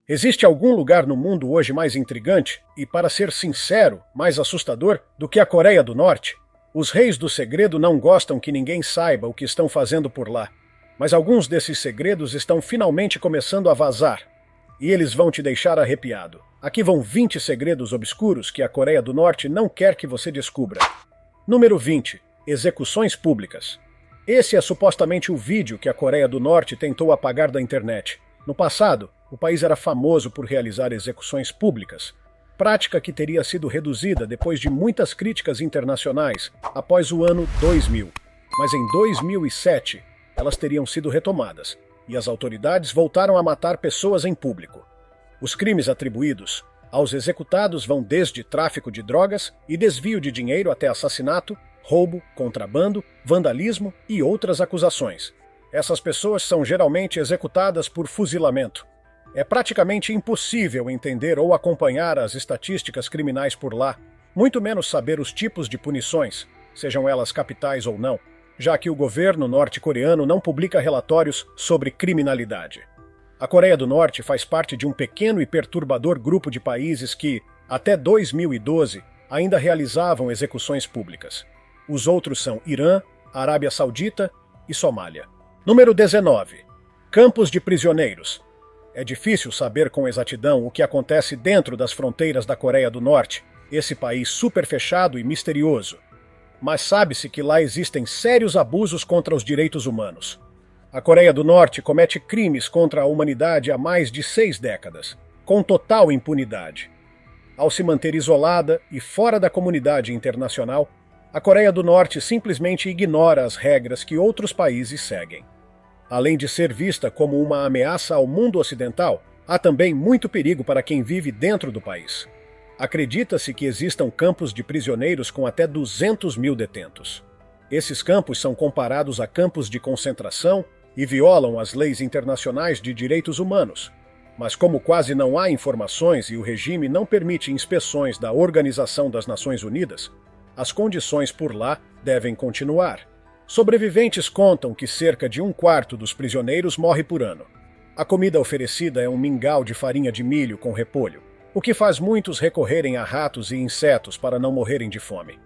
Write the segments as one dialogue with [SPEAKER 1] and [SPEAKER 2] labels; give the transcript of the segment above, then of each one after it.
[SPEAKER 1] Existe algum lugar no mundo hoje mais intrigante e, para ser sincero, mais assustador do que a Coreia do Norte? Os reis do segredo não gostam que ninguém saiba o que estão fazendo por lá, mas alguns desses segredos estão finalmente começando a vazar, e eles vão te deixar arrepiado. Aqui vão 20 segredos obscuros que a Coreia do Norte não quer que você descubra. Número 20. Execuções públicas. Esse é supostamente o vídeo que a Coreia do Norte tentou apagar da internet. No passado, o país era famoso por realizar execuções públicas, prática que teria sido reduzida depois de muitas críticas internacionais após o ano 2000. Mas em 2007, elas teriam sido retomadas, e as autoridades voltaram a matar pessoas em público. Os crimes atribuídos aos executados vão desde tráfico de drogas e desvio de dinheiro até assassinato, roubo, contrabando, vandalismo e outras acusações. Essas pessoas são geralmente executadas por fuzilamento. É praticamente impossível entender ou acompanhar as estatísticas criminais por lá, muito menos saber os tipos de punições, sejam elas capitais ou não, já que o governo norte-coreano não publica relatórios sobre criminalidade. A Coreia do Norte faz parte de um pequeno e perturbador grupo de países que, até 2012, ainda realizavam execuções públicas. Os outros são Irã, Arábia Saudita e Somália. Número 19. Campos de prisioneiros. É difícil saber com exatidão o que acontece dentro das fronteiras da Coreia do Norte, esse país super fechado e misterioso. Mas sabe-se que lá existem sérios abusos contra os direitos humanos. A Coreia do Norte comete crimes contra a humanidade há mais de 6 décadas, com total impunidade. Ao se manter isolada e fora da comunidade internacional, a Coreia do Norte simplesmente ignora as regras que outros países seguem. Além de ser vista como uma ameaça ao mundo ocidental, há também muito perigo para quem vive dentro do país. Acredita-se que existam campos de prisioneiros com até 200 mil detentos. Esses campos são comparados a campos de concentração e violam as leis internacionais de direitos humanos. Mas como quase não há informações e o regime não permite inspeções da Organização das Nações Unidas, as condições por lá devem continuar. Sobreviventes contam que cerca de 1/4 dos prisioneiros morre por ano. A comida oferecida é um mingau de farinha de milho com repolho, o que faz muitos recorrerem a ratos e insetos para não morrerem de fome.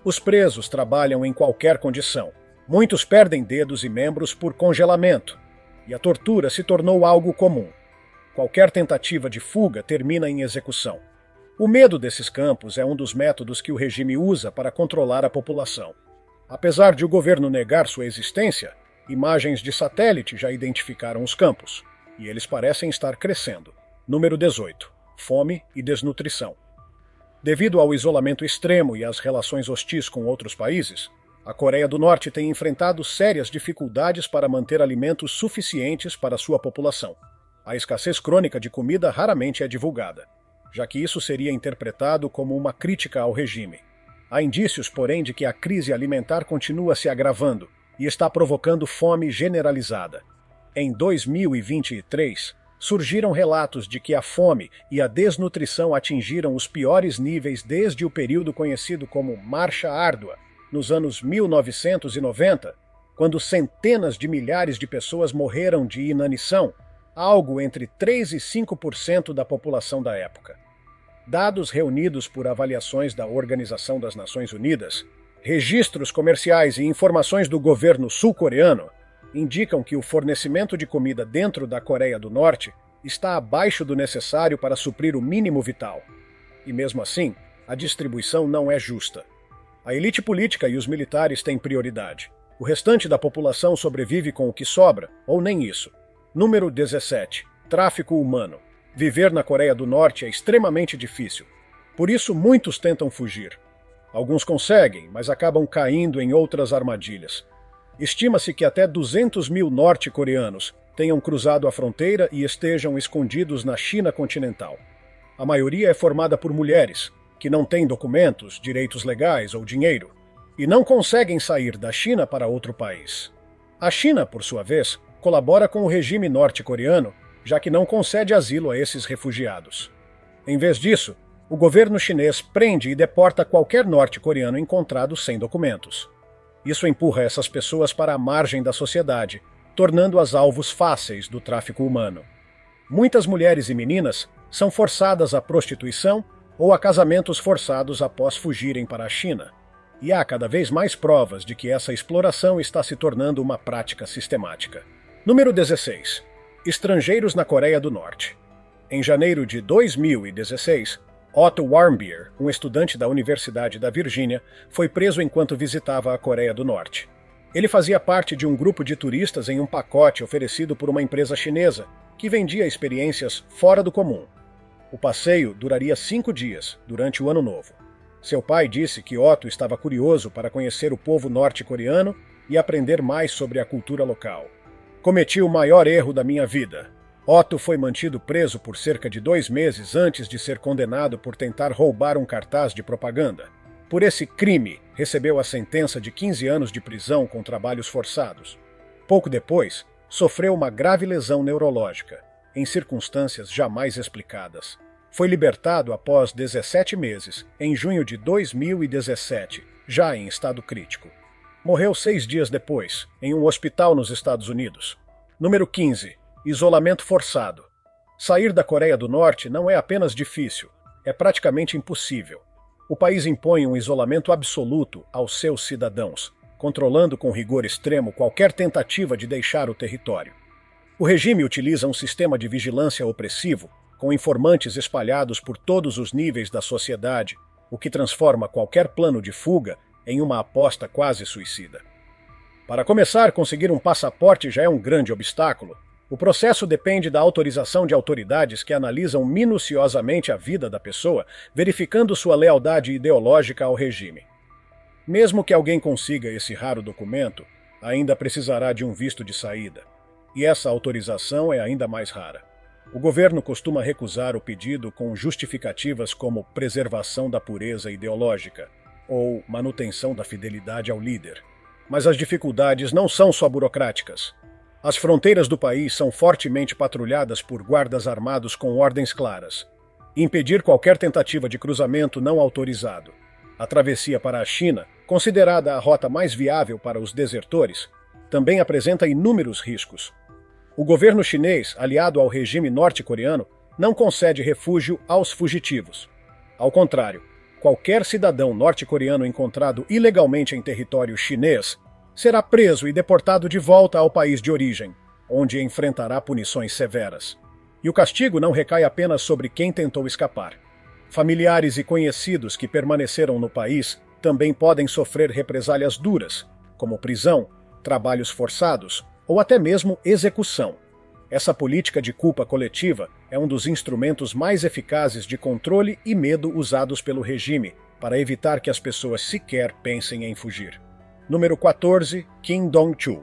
[SPEAKER 1] Os presos trabalham em qualquer condição. Muitos perdem dedos e membros por congelamento, e a tortura se tornou algo comum. Qualquer tentativa de fuga termina em execução. O medo desses campos é um dos métodos que o regime usa para controlar a população. Apesar de o governo negar sua existência, imagens de satélite já identificaram os campos, e eles parecem estar crescendo. Número 18. Fome e desnutrição. Devido ao isolamento extremo e às relações hostis com outros países, a Coreia do Norte tem enfrentado sérias dificuldades para manter alimentos suficientes para sua população. A escassez crônica de comida raramente é divulgada, já que isso seria interpretado como uma crítica ao regime. Há indícios, porém, de que a crise alimentar continua se agravando e está provocando fome generalizada. Em 2023, surgiram relatos de que a fome e a desnutrição atingiram os piores níveis desde o período conhecido como Marcha Árdua, nos anos 1990, quando centenas de milhares de pessoas morreram de inanição, algo entre 3 e 5% da população da época. Dados reunidos por avaliações da Organização das Nações Unidas, registros comerciais e informações do governo sul-coreano indicam que o fornecimento de comida dentro da Coreia do Norte está abaixo do necessário para suprir o mínimo vital. E mesmo assim, a distribuição não é justa. A elite política e os militares têm prioridade. O restante da população sobrevive com o que sobra, ou nem isso. Número 17. Tráfico humano. Viver na Coreia do Norte é extremamente difícil. Por isso, muitos tentam fugir. Alguns conseguem, mas acabam caindo em outras armadilhas. Estima-se que até 200 mil norte-coreanos tenham cruzado a fronteira e estejam escondidos na China continental. A maioria é formada por mulheres, que não têm documentos, direitos legais ou dinheiro, e não conseguem sair da China para outro país. A China, por sua vez, colabora com o regime norte-coreano, já que não concede asilo a esses refugiados. Em vez disso, o governo chinês prende e deporta qualquer norte-coreano encontrado sem documentos. Isso empurra essas pessoas para a margem da sociedade, tornando-as alvos fáceis do tráfico humano. Muitas mulheres e meninas são forçadas à prostituição ou a casamentos forçados após fugirem para a China. E há cada vez mais provas de que essa exploração está se tornando uma prática sistemática. Número 16. Estrangeiros na Coreia do Norte. Em janeiro de 2016, Otto Warmbier, um estudante da Universidade da Virgínia, foi preso enquanto visitava a Coreia do Norte. Ele fazia parte de um grupo de turistas em um pacote oferecido por uma empresa chinesa, que vendia experiências fora do comum. O passeio duraria 5 dias, durante o Ano Novo. Seu pai disse que Otto estava curioso para conhecer o povo norte-coreano e aprender mais sobre a cultura local. Cometi o maior erro da minha vida. Otto foi mantido preso por cerca de 2 meses antes de ser condenado por tentar roubar um cartaz de propaganda. Por esse crime, recebeu a sentença de 15 anos de prisão com trabalhos forçados. Pouco depois, sofreu uma grave lesão neurológica, em circunstâncias jamais explicadas. Foi libertado após 17 meses, em junho de 2017, já em estado crítico. Morreu 6 dias depois, em um hospital nos Estados Unidos. Número 15. Isolamento forçado. Sair da Coreia do Norte não é apenas difícil, é praticamente impossível. O país impõe um isolamento absoluto aos seus cidadãos, controlando com rigor extremo qualquer tentativa de deixar o território. O regime utiliza um sistema de vigilância opressivo, com informantes espalhados por todos os níveis da sociedade, o que transforma qualquer plano de fuga em uma aposta quase suicida. Para começar, conseguir um passaporte já é um grande obstáculo. O processo depende da autorização de autoridades que analisam minuciosamente a vida da pessoa, verificando sua lealdade ideológica ao regime. Mesmo que alguém consiga esse raro documento, ainda precisará de um visto de saída. E essa autorização é ainda mais rara. O governo costuma recusar o pedido com justificativas como preservação da pureza ideológica ou manutenção da fidelidade ao líder. Mas as dificuldades não são só burocráticas. As fronteiras do país são fortemente patrulhadas por guardas armados com ordens claras. Impedir qualquer tentativa de cruzamento não autorizado. A travessia para a China, considerada a rota mais viável para os desertores, também apresenta inúmeros riscos. O governo chinês, aliado ao regime norte-coreano, não concede refúgio aos fugitivos. Ao contrário, qualquer cidadão norte-coreano encontrado ilegalmente em território chinês será preso e deportado de volta ao país de origem, onde enfrentará punições severas. E o castigo não recai apenas sobre quem tentou escapar. Familiares e conhecidos que permaneceram no país também podem sofrer represálias duras, como prisão, trabalhos forçados ou até mesmo execução. Essa política de culpa coletiva é um dos instrumentos mais eficazes de controle e medo usados pelo regime para evitar que as pessoas sequer pensem em fugir. Número 14. Kim Dong-chul.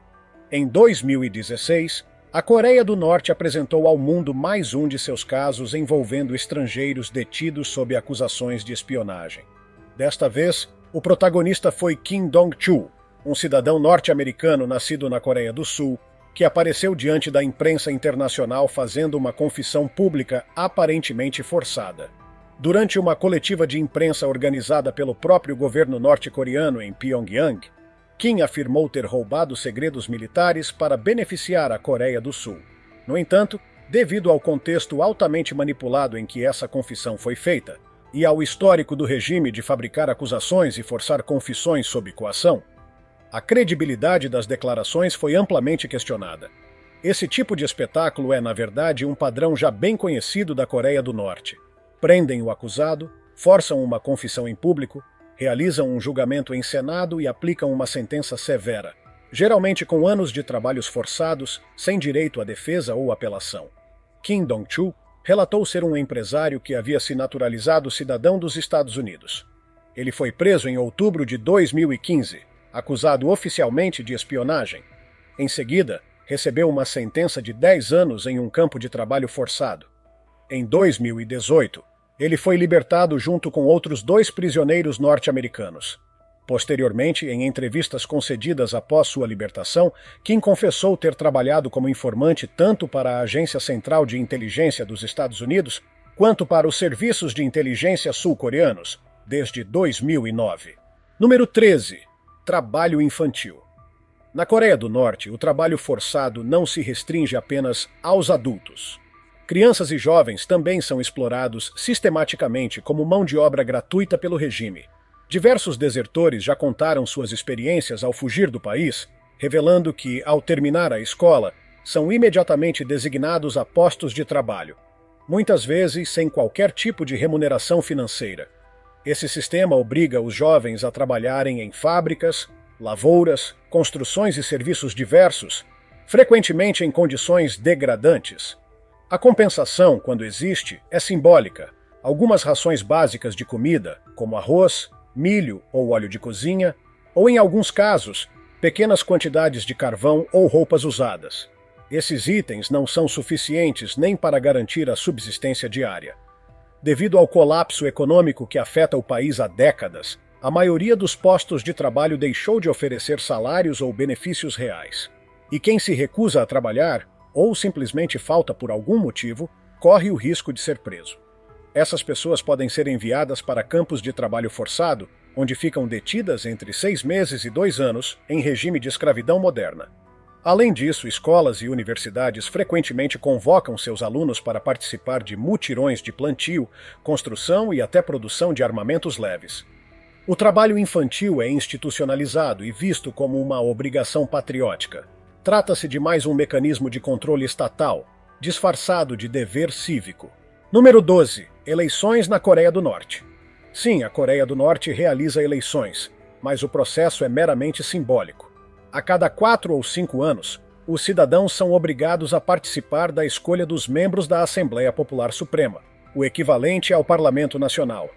[SPEAKER 1] Em 2016, a Coreia do Norte apresentou ao mundo mais um de seus casos envolvendo estrangeiros detidos sob acusações de espionagem. Desta vez, o protagonista foi Kim Dong-chul, um cidadão norte-americano nascido na Coreia do Sul, que apareceu diante da imprensa internacional fazendo uma confissão pública aparentemente forçada. Durante uma coletiva de imprensa organizada pelo próprio governo norte-coreano em Pyongyang, Kim afirmou ter roubado segredos militares para beneficiar a Coreia do Sul. No entanto, devido ao contexto altamente manipulado em que essa confissão foi feita, e ao histórico do regime de fabricar acusações e forçar confissões sob coação, a credibilidade das declarações foi amplamente questionada. Esse tipo de espetáculo é, na verdade, um padrão já bem conhecido da Coreia do Norte. Prendem o acusado, forçam uma confissão em público, realizam um julgamento encenado e aplicam uma sentença severa, geralmente com anos de trabalhos forçados, sem direito à defesa ou apelação. Kim Dong-chul relatou ser um empresário que havia se naturalizado cidadão dos Estados Unidos. Ele foi preso em outubro de 2015, acusado oficialmente de espionagem. Em seguida, recebeu uma sentença de 10 anos em um campo de trabalho forçado. Em 2018, ele foi libertado junto com outros 2 prisioneiros norte-americanos. Posteriormente, em entrevistas concedidas após sua libertação, Kim confessou ter trabalhado como informante tanto para a Agência Central de Inteligência dos Estados Unidos quanto para os serviços de inteligência sul-coreanos, desde 2009. Número 13. Trabalho infantil. Na Coreia do Norte, o trabalho forçado não se restringe apenas aos adultos. Crianças e jovens também são explorados sistematicamente como mão de obra gratuita pelo regime. Diversos desertores já contaram suas experiências ao fugir do país, revelando que, ao terminar a escola, são imediatamente designados a postos de trabalho, muitas vezes sem qualquer tipo de remuneração financeira. Esse sistema obriga os jovens a trabalharem em fábricas, lavouras, construções e serviços diversos, frequentemente em condições degradantes. A compensação, quando existe, é simbólica. Algumas rações básicas de comida, como arroz, milho ou óleo de cozinha, ou em alguns casos, pequenas quantidades de carvão ou roupas usadas. Esses itens não são suficientes nem para garantir a subsistência diária. Devido ao colapso econômico que afeta o país há décadas, a maioria dos postos de trabalho deixou de oferecer salários ou benefícios reais. E quem se recusa a trabalhar, ou simplesmente falta por algum motivo, corre o risco de ser preso. Essas pessoas podem ser enviadas para campos de trabalho forçado, onde ficam detidas entre 6 meses e 2 anos, em regime de escravidão moderna. Além disso, escolas e universidades frequentemente convocam seus alunos para participar de mutirões de plantio, construção e até produção de armamentos leves. O trabalho infantil é institucionalizado e visto como uma obrigação patriótica. Trata-se de mais um mecanismo de controle estatal, disfarçado de dever cívico. Número 12. Eleições na Coreia do Norte. Sim, a Coreia do Norte realiza eleições, mas o processo é meramente simbólico. A cada 4 ou 5 anos, os cidadãos são obrigados a participar da escolha dos membros da Assembleia Popular Suprema, o equivalente ao Parlamento Nacional.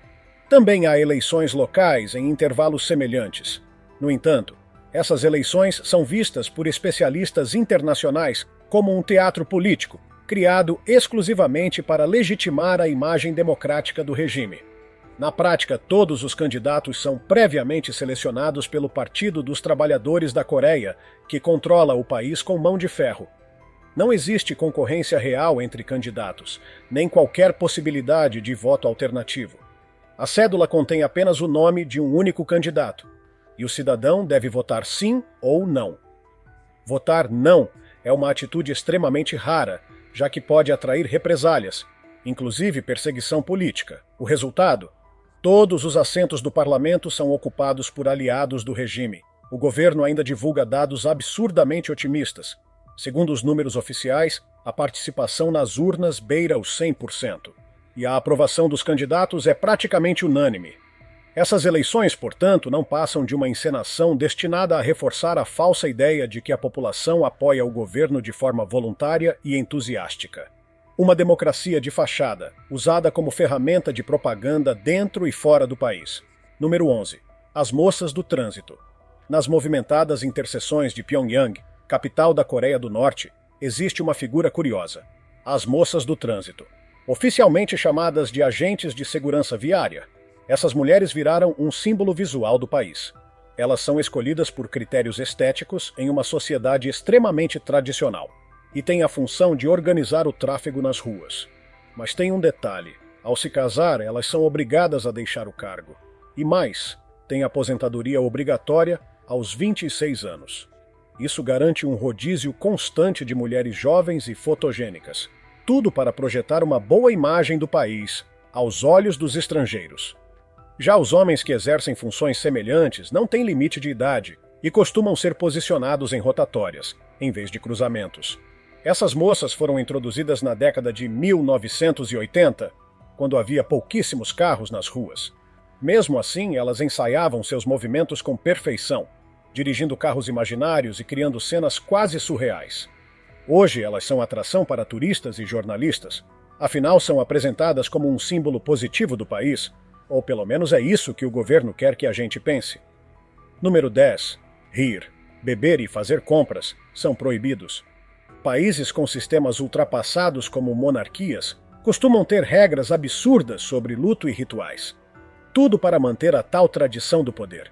[SPEAKER 1] Também há eleições locais em intervalos semelhantes. No entanto, essas eleições são vistas por especialistas internacionais como um teatro político, criado exclusivamente para legitimar a imagem democrática do regime. Na prática, todos os candidatos são previamente selecionados pelo Partido dos Trabalhadores da Coreia, que controla o país com mão de ferro. Não existe concorrência real entre candidatos, nem qualquer possibilidade de voto alternativo. A cédula contém apenas o nome de um único candidato, e o cidadão deve votar sim ou não. Votar não é uma atitude extremamente rara, já que pode atrair represálias, inclusive perseguição política. O resultado? Todos os assentos do parlamento são ocupados por aliados do regime. O governo ainda divulga dados absurdamente otimistas. Segundo os números oficiais, a participação nas urnas beira os 100%. E a aprovação dos candidatos é praticamente unânime. Essas eleições, portanto, não passam de uma encenação destinada a reforçar a falsa ideia de que a população apoia o governo de forma voluntária e entusiástica. Uma democracia de fachada, usada como ferramenta de propaganda dentro e fora do país. Número 11. As moças do trânsito. Nas movimentadas interseções de Pyongyang, capital da Coreia do Norte, existe uma figura curiosa: as moças do trânsito. Oficialmente chamadas de agentes de segurança viária, essas mulheres viraram um símbolo visual do país. Elas são escolhidas por critérios estéticos em uma sociedade extremamente tradicional e têm a função de organizar o tráfego nas ruas. Mas tem um detalhe: ao se casar, elas são obrigadas a deixar o cargo. E mais, têm aposentadoria obrigatória aos 26 anos. Isso garante um rodízio constante de mulheres jovens e fotogênicas. Tudo para projetar uma boa imagem do país aos olhos dos estrangeiros. Já os homens que exercem funções semelhantes não têm limite de idade e costumam ser posicionados em rotatórias, em vez de cruzamentos. Essas moças foram introduzidas na década de 1980, quando havia pouquíssimos carros nas ruas. Mesmo assim, elas ensaiavam seus movimentos com perfeição, dirigindo carros imaginários e criando cenas quase surreais. Hoje, elas são atração para turistas e jornalistas. Afinal, são apresentadas como um símbolo positivo do país, ou pelo menos é isso que o governo quer que a gente pense. Número 10. Rir, beber e fazer compras são proibidos. Países com sistemas ultrapassados como monarquias costumam ter regras absurdas sobre luto e rituais. Tudo para manter a tal tradição do poder.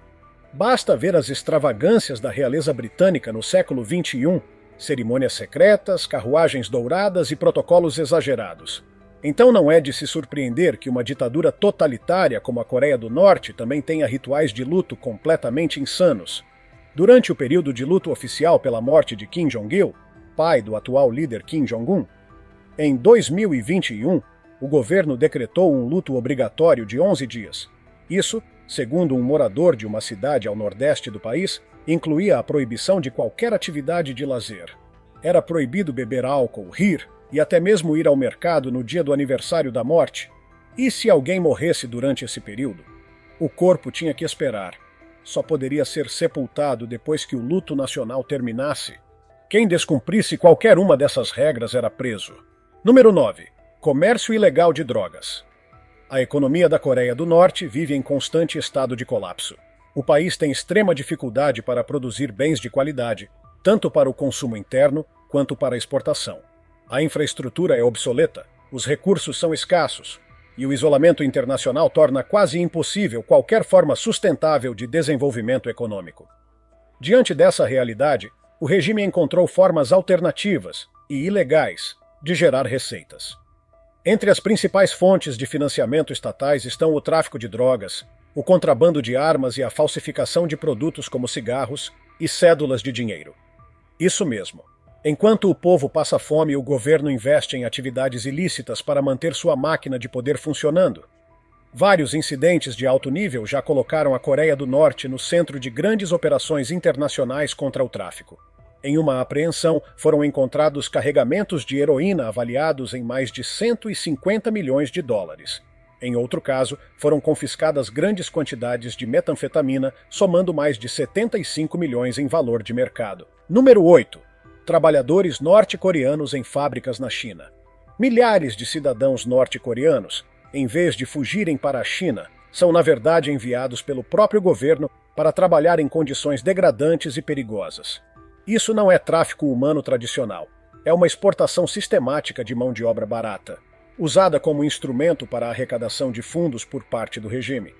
[SPEAKER 1] Basta ver as extravagâncias da realeza britânica no século XXI, cerimônias secretas, carruagens douradas e protocolos exagerados. Então não é de se surpreender que uma ditadura totalitária como a Coreia do Norte também tenha rituais de luto completamente insanos. Durante o período de luto oficial pela morte de Kim Jong-il, pai do atual líder Kim Jong-un, Em 2021, o governo decretou um luto obrigatório de 11 dias. Isso, segundo um morador de uma cidade ao nordeste do país, incluía a proibição de qualquer atividade de lazer. Era proibido beber álcool, rir e até mesmo ir ao mercado no dia do aniversário da morte. E se alguém morresse durante esse período? O corpo tinha que esperar. Só poderia ser sepultado depois que o luto nacional terminasse. Quem descumprisse qualquer uma dessas regras era preso. Número 9. Comércio ilegal de drogas. A economia da Coreia do Norte vive em constante estado de colapso. O país tem extrema dificuldade para produzir bens de qualidade, tanto para o consumo interno quanto para a exportação. A infraestrutura é obsoleta, os recursos são escassos, e o isolamento internacional torna quase impossível qualquer forma sustentável de desenvolvimento econômico. Diante dessa realidade, o regime encontrou formas alternativas e ilegais de gerar receitas. Entre as principais fontes de financiamento estatais estão o tráfico de drogas, o contrabando de armas e a falsificação de produtos como cigarros e cédulas de dinheiro. Isso mesmo. Enquanto o povo passa fome, o governo investe em atividades ilícitas para manter sua máquina de poder funcionando. Vários incidentes de alto nível já colocaram a Coreia do Norte no centro de grandes operações internacionais contra o tráfico. Em uma apreensão, foram encontrados carregamentos de heroína avaliados em mais de 150 milhões de dólares. Em outro caso, foram confiscadas grandes quantidades de metanfetamina, somando mais de 75 milhões em valor de mercado. Número 8. Trabalhadores norte-coreanos em fábricas na China. Milhares de cidadãos norte-coreanos, em vez de fugirem para a China, são na verdade enviados pelo próprio governo para trabalhar em condições degradantes e perigosas. Isso não é tráfico humano tradicional. É uma exportação sistemática de mão de obra barata, usada como instrumento para a arrecadação de fundos por parte do regime.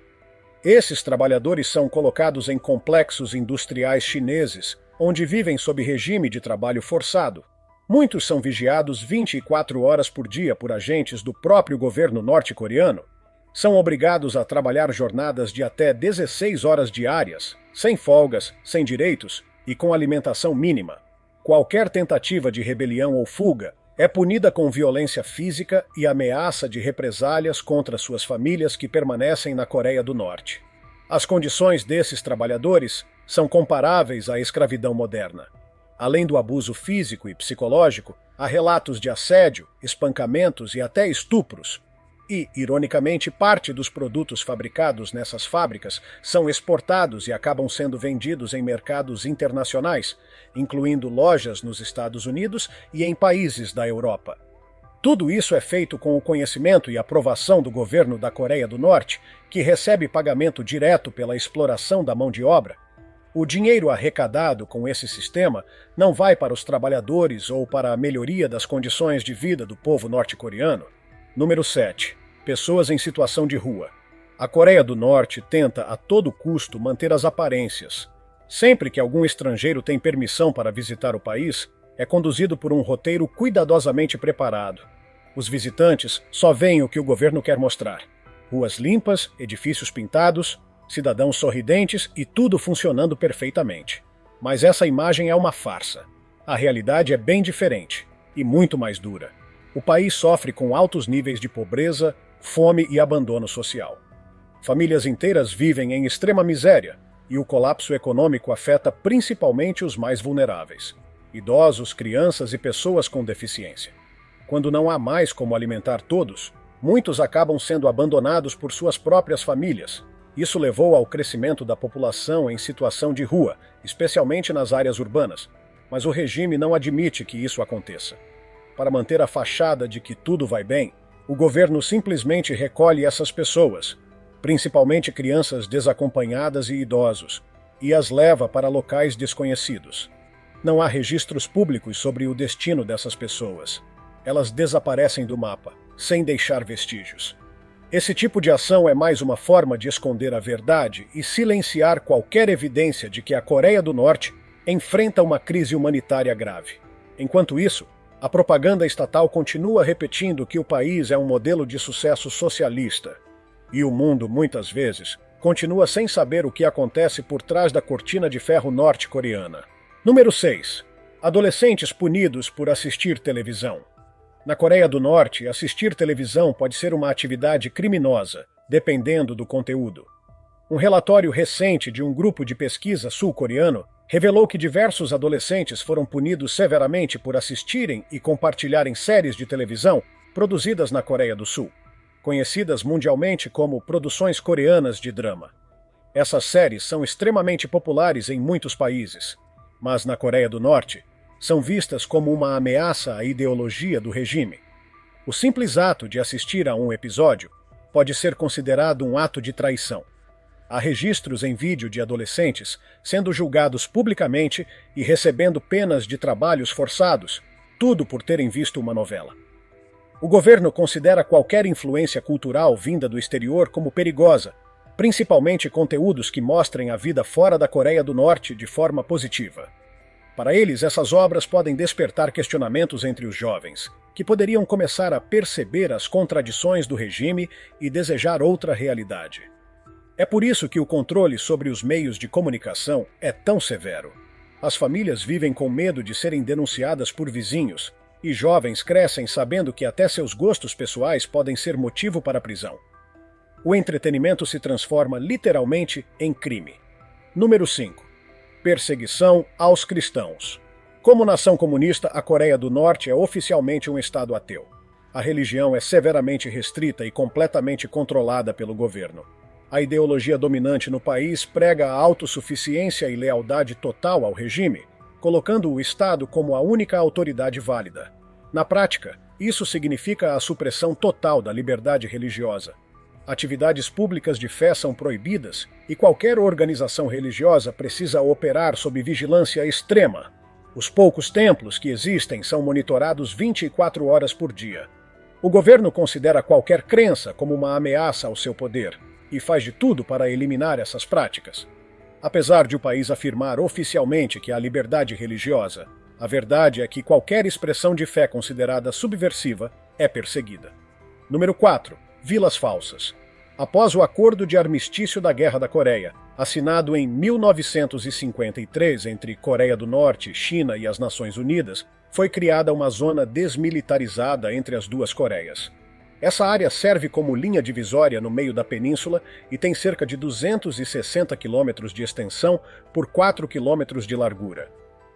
[SPEAKER 1] Esses trabalhadores são colocados em complexos industriais chineses, onde vivem sob regime de trabalho forçado. Muitos são vigiados 24 horas por dia por agentes do próprio governo norte-coreano. São obrigados a trabalhar jornadas de até 16 horas diárias, sem folgas, sem direitos e com alimentação mínima. Qualquer tentativa de rebelião ou fuga é punida com violência física e ameaça de represálias contra suas famílias que permanecem na Coreia do Norte. As condições desses trabalhadores são comparáveis à escravidão moderna. Além do abuso físico e psicológico, há relatos de assédio, espancamentos e até estupros. E, ironicamente, parte dos produtos fabricados nessas fábricas são exportados e acabam sendo vendidos em mercados internacionais, incluindo lojas nos Estados Unidos e em países da Europa. Tudo isso é feito com o conhecimento e aprovação do governo da Coreia do Norte, que recebe pagamento direto pela exploração da mão de obra. O dinheiro arrecadado com esse sistema não vai para os trabalhadores ou para a melhoria das condições de vida do povo norte-coreano. Número 7. Pessoas em situação de rua. A Coreia do Norte tenta a todo custo manter as aparências. Sempre que algum estrangeiro tem permissão para visitar o país, é conduzido por um roteiro cuidadosamente preparado. Os visitantes só veem o que o governo quer mostrar: ruas limpas, edifícios pintados, cidadãos sorridentes e tudo funcionando perfeitamente. Mas essa imagem é uma farsa. A realidade é bem diferente e muito mais dura. O país sofre com altos níveis de pobreza, fome e abandono social. Famílias inteiras vivem em extrema miséria e o colapso econômico afeta principalmente os mais vulneráveis: idosos, crianças e pessoas com deficiência. Quando não há mais como alimentar todos, muitos acabam sendo abandonados por suas próprias famílias. Isso levou ao crescimento da população em situação de rua, especialmente nas áreas urbanas, mas o regime não admite que isso aconteça. Para manter a fachada de que tudo vai bem, o governo simplesmente recolhe essas pessoas, principalmente crianças desacompanhadas e idosos, e as leva para locais desconhecidos. Não há registros públicos sobre o destino dessas pessoas. Elas desaparecem do mapa, sem deixar vestígios. Esse tipo de ação é mais uma forma de esconder a verdade e silenciar qualquer evidência de que a Coreia do Norte enfrenta uma crise humanitária grave. Enquanto isso, a propaganda estatal continua repetindo que o país é um modelo de sucesso socialista. E o mundo, muitas vezes, continua sem saber o que acontece por trás da cortina de ferro norte-coreana. Número 6. Adolescentes punidos por assistir televisão. Na Coreia do Norte, assistir televisão pode ser uma atividade criminosa, dependendo do conteúdo. Um relatório recente de um grupo de pesquisa sul-coreano revelou que diversos adolescentes foram punidos severamente por assistirem e compartilharem séries de televisão produzidas na Coreia do Sul, conhecidas mundialmente como produções coreanas de drama. Essas séries são extremamente populares em muitos países, mas na Coreia do Norte são vistas como uma ameaça à ideologia do regime. O simples ato de assistir a um episódio pode ser considerado um ato de traição. Há registros em vídeo de adolescentes sendo julgados publicamente e recebendo penas de trabalhos forçados, tudo por terem visto uma novela. O governo considera qualquer influência cultural vinda do exterior como perigosa, principalmente conteúdos que mostrem a vida fora da Coreia do Norte de forma positiva. Para eles, essas obras podem despertar questionamentos entre os jovens, que poderiam começar a perceber as contradições do regime e desejar outra realidade. É por isso que o controle sobre os meios de comunicação é tão severo. As famílias vivem com medo de serem denunciadas por vizinhos, e jovens crescem sabendo que até seus gostos pessoais podem ser motivo para a prisão. O entretenimento se transforma literalmente em crime. Número 5. Perseguição aos cristãos. Como nação comunista, a Coreia do Norte é oficialmente um estado ateu. A religião é severamente restrita e completamente controlada pelo governo. A ideologia dominante no país prega a autossuficiência e lealdade total ao regime, colocando o Estado como a única autoridade válida. Na prática, isso significa a supressão total da liberdade religiosa. Atividades públicas de fé são proibidas e qualquer organização religiosa precisa operar sob vigilância extrema. Os poucos templos que existem são monitorados 24 horas por dia. O governo considera qualquer crença como uma ameaça ao seu poder e faz de tudo para eliminar essas práticas. Apesar de o país afirmar oficialmente que há liberdade religiosa, a verdade é que qualquer expressão de fé considerada subversiva é perseguida. Número 4. Vilas falsas. Após o Acordo de Armistício da Guerra da Coreia, assinado em 1953 entre Coreia do Norte, China e as Nações Unidas, foi criada uma zona desmilitarizada entre as duas Coreias. Essa área serve como linha divisória no meio da península e tem cerca de 260 quilômetros de extensão por 4 quilômetros de largura.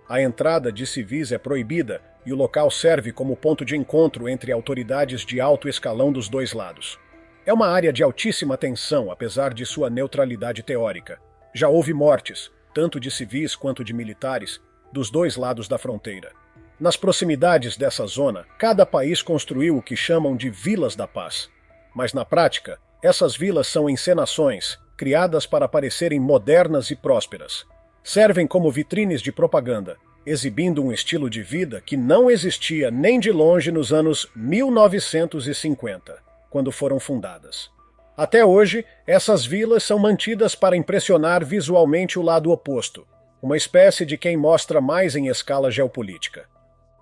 [SPEAKER 1] A entrada de civis é proibida e o local serve como ponto de encontro entre autoridades de alto escalão dos dois lados. É uma área de altíssima tensão, apesar de sua neutralidade teórica. Já houve mortes, tanto de civis quanto de militares, dos dois lados da fronteira. Nas proximidades dessa zona, cada país construiu o que chamam de Vilas da Paz. Mas na prática, essas vilas são encenações, criadas para parecerem modernas e prósperas. Servem como vitrines de propaganda, exibindo um estilo de vida que não existia nem de longe nos anos 1950, quando foram fundadas. Até hoje, essas vilas são mantidas para impressionar visualmente o lado oposto, uma espécie de quem mostra mais em escala geopolítica.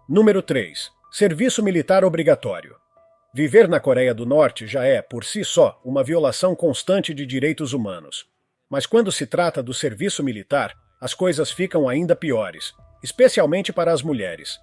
[SPEAKER 1] Número 3. Serviço militar obrigatório. Viver na Coreia do Norte já é, por si só, uma violação constante de direitos humanos. Mas quando se trata do serviço militar, as coisas ficam ainda piores, especialmente para as mulheres.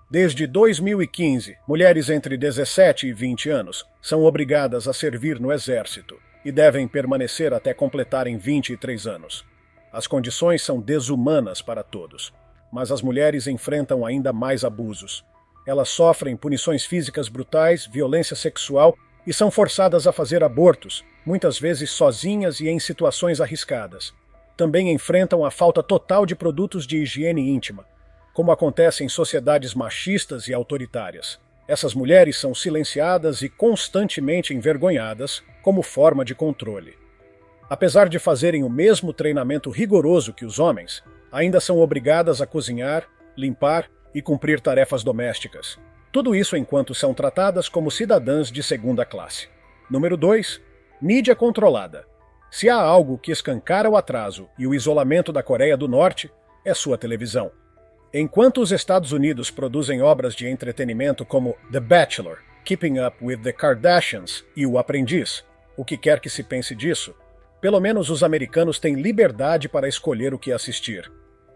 [SPEAKER 1] Desde 2015, mulheres entre 17 e 20 anos são obrigadas a servir no exército e devem permanecer até completarem 23 anos. As condições são desumanas para todos, mas as mulheres enfrentam ainda mais abusos. Elas sofrem punições físicas brutais, violência sexual e são forçadas a fazer abortos, muitas vezes sozinhas e em situações arriscadas. Também enfrentam a falta total de produtos de higiene íntima, como acontece em sociedades machistas e autoritárias. Essas mulheres são silenciadas e constantemente envergonhadas como forma de controle. Apesar de fazerem o mesmo treinamento rigoroso que os homens, ainda são obrigadas a cozinhar, limpar e cumprir tarefas domésticas. Tudo isso enquanto são tratadas como cidadãs de segunda classe. Número 2. Mídia controlada. Se há algo que escancara o atraso e o isolamento da Coreia do Norte, é sua televisão. Enquanto os Estados Unidos produzem obras de entretenimento como The Bachelor, Keeping Up with the Kardashians e O Aprendiz, o que quer que se pense disso, pelo menos os americanos têm liberdade para escolher o que assistir.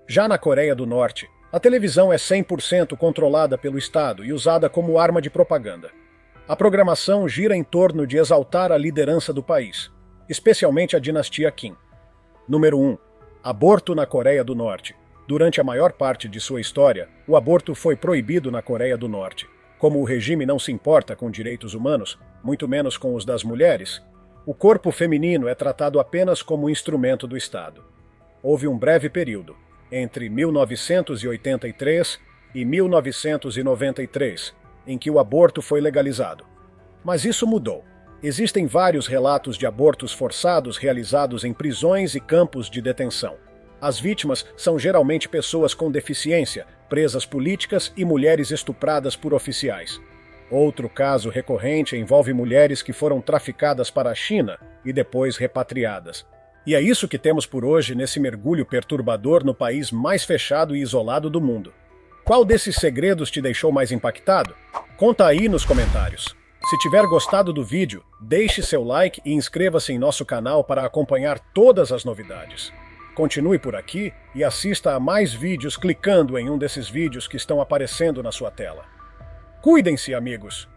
[SPEAKER 1] Já na Coreia do Norte, A televisão é 100% controlada pelo Estado e usada como arma de propaganda. A programação gira em torno de exaltar a liderança do país, especialmente a dinastia Kim. Número 1. Aborto na Coreia do Norte. Durante a maior parte de sua história, o aborto foi proibido na Coreia do Norte. Como o regime não se importa com direitos humanos, muito menos com os das mulheres, o corpo feminino é tratado apenas como instrumento do Estado. Houve um breve período, entre 1983 e 1993, em que o aborto foi legalizado. Mas isso mudou. Existem vários relatos de abortos forçados realizados em prisões e campos de detenção. As vítimas são geralmente pessoas com deficiência, presas políticas e mulheres estupradas por oficiais. Outro caso recorrente envolve mulheres que foram traficadas para a China e depois repatriadas. E é isso que temos por hoje nesse mergulho perturbador no país mais fechado e isolado do mundo. Qual desses segredos te deixou mais impactado? Conta aí nos comentários. Se tiver gostado do vídeo, deixe seu like e inscreva-se em nosso canal para acompanhar todas as novidades. Continue por aqui e assista a mais vídeos clicando em um desses vídeos que estão aparecendo na sua tela. Cuidem-se, amigos!